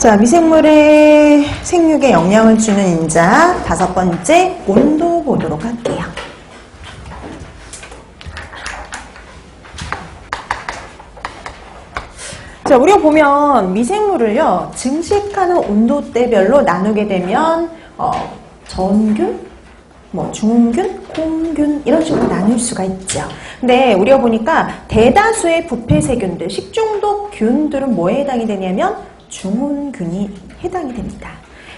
자, 미생물의 생육에 영향을 주는 인자 5번째 온도 보도록 할게요. 자, 우리가 보면 미생물을요, 증식하는 온도대별로 나누게 되면 전균, 중균, 콩균 이런 식으로 나눌 수가 있죠. 근데 우리가 보니까 대다수의 부패세균들, 식중독균들은 뭐에 해당이 되냐면 중온균이 해당이 됩니다.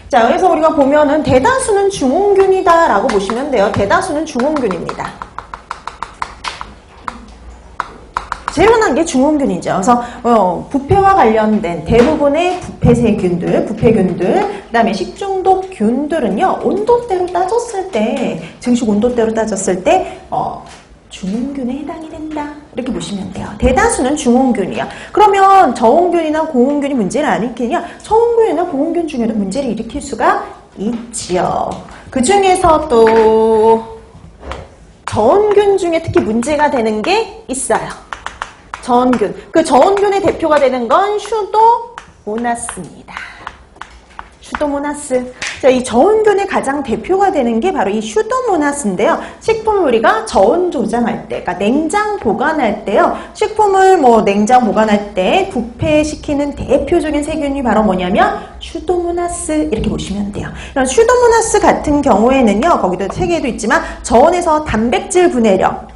자, 그래서 우리가 보면은 대다수는 중온균이다 라고 보시면 돼요. 대다수는 중온균입니다. 제일 흔한 게 중온균이죠. 그래서 부패와 관련된 대부분의 부패세균들, 부패균들, 그 다음에 식중독균들은요, 온도대로 따졌을 때, 증식 온도대로 따졌을 때 중온균에 해당이 된다. 이렇게 보시면 돼요. 대다수는 중온균이야. 그러면 저온균이나 고온균이 문제를 안 일으키냐? 저온균이나 고온균 중에도 문제를 일으킬 수가 있지요. 그 중에서 또 저온균 중에 특히 문제가 되는 게 있어요. 저온균. 그 저온균의 대표가 되는 건 슈도모나스입니다. 슈도모나스. 자, 이 저온균의 가장 대표가 되는 게 바로 이 슈도모나스인데요. 식품을 우리가 저온 조장할 때, 그러니까 냉장 보관할 때요. 식품을 냉장 보관할 때 부패시키는 대표적인 세균이 바로 뭐냐면 슈도모나스 이렇게 보시면 돼요. 이런 슈도모나스 같은 경우에는요. 거기도 세계에도 있지만 저온에서 단백질 분해력,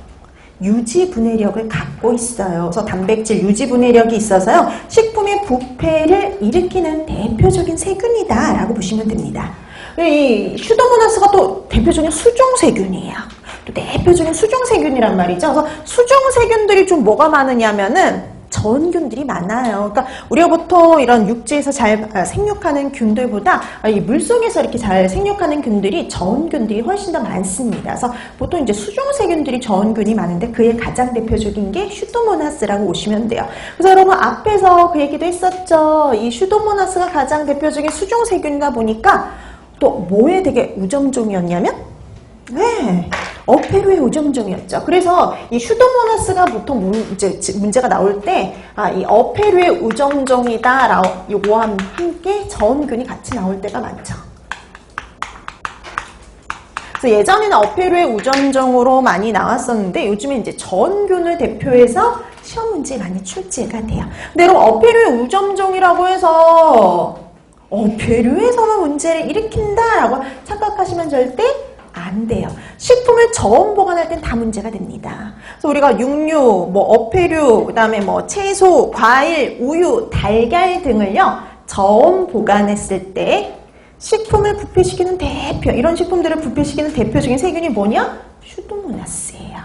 유지 분해력을 갖고 있어요. 그래서 단백질 유지 분해력이 있어서요. 식품의 부패를 일으키는 대표적인 세균이다 라고 보시면 됩니다. 이 슈도모나스가 또 대표적인 수종세균이에요. 또 대표적인 수종세균이란 말이죠. 그래서 수종세균들이 좀 뭐가 많으냐면은 저온균들이 많아요. 그러니까 우리가 보통 이런 육지에서 잘 생육하는 균들보다 이 물속에서 이렇게 잘 생육하는 균들이 저온균들이 훨씬 더 많습니다. 그래서 보통 이제 수종세균들이 저온균이 많은데 그의 가장 대표적인 게 슈도모나스라고 보시면 돼요. 그래서 여러분 앞에서 그 얘기도 했었죠. 이 슈도모나스가 가장 대표적인 수종세균이다 보니까 또 뭐에 되게 우점종이었냐면 어패류의 우점종이었죠. 그래서 이 슈도모나스가 보통 문제가 나올 때, 이 어패류의 우점종이다, 요거와 함께 저온균이 같이 나올 때가 많죠. 그래서 예전에는 어패류의 우점종으로 많이 나왔었는데, 요즘에 이제 저온균을 대표해서 시험 문제에 많이 출제가 돼요. 근데 여러분, 어패류의 우점종이라고 해서, 어패류에서만 문제를 일으킨다라고 착각하시면 절대 안 돼요. 식품을 저온 보관할 땐 다 문제가 됩니다. 그래서 우리가 육류, 어패류, 그 다음에 채소, 과일, 우유, 달걀 등을요, 저온 보관했을 때 식품을 부패시키는 이런 식품들을 부패시키는 대표적인 세균이 뭐냐? 슈도모나스예요.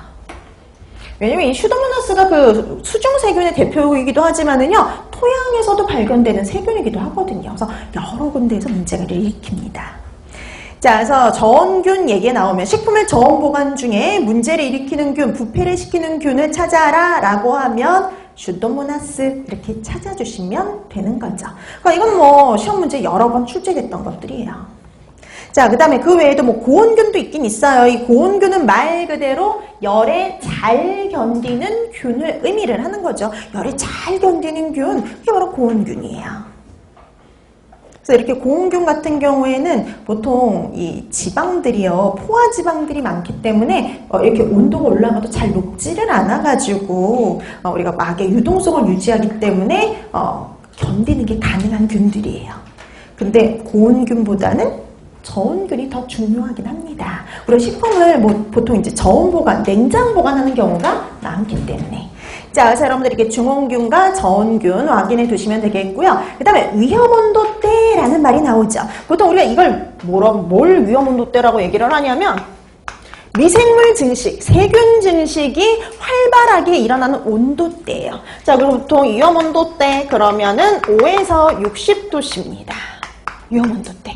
왜냐면 이 슈도모나스가 그 수종세균의 대표이기도 하지만은요, 토양에서도 발견되는 세균이기도 하거든요. 그래서 여러 군데에서 문제를 일으킵니다. 자, 그래서 저온균 얘기에 나오면 식품을 저온 보관 중에 문제를 일으키는 균, 부패를 시키는 균을 찾아라 라고 하면 슈도모나스 이렇게 찾아주시면 되는 거죠. 그러니까 이건 시험 문제 여러 번 출제됐던 것들이에요. 자, 그 다음에 그 외에도 고온균도 있긴 있어요. 이 고온균은 말 그대로 열에 잘 견디는 균을 의미를 하는 거죠. 열에 잘 견디는 균, 그게 바로 고온균이에요. 그래서 이렇게 고온균 같은 경우에는 보통 이 지방들이요, 포화 지방들이 많기 때문에 이렇게 온도가 올라가도 잘 녹지를 않아가지고 우리가 막의 유동성을 유지하기 때문에 견디는 게 가능한 균들이에요. 근데 고온균보다는 저온균이 더 중요하긴 합니다. 우리가 식품을 보통 이제 저온 보관, 냉장 보관하는 경우가 많기 때문에. 자, 그래서 여러분들 이렇게 중온균과 저온균 확인해 두시면 되겠고요. 그 다음에 위험온도대라는 말이 나오죠. 보통 우리가 이걸 뭘 위험온도대라고 얘기를 하냐면 미생물 증식, 세균 증식이 활발하게 일어나는 온도대예요. 자, 그럼 보통 위험온도대 그러면은 5에서 60도씨입니다. 위험온도대.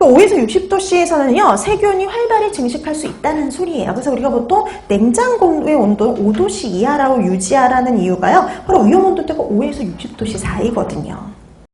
5에서 60도씨에서는요, 세균이 활발히 증식할 수 있다는 소리예요. 그래서 우리가 보통 냉장고의 온도 5도씨 이하라고 유지하라는 이유가요, 바로 위험온도대가 5에서 60도씨 사이거든요.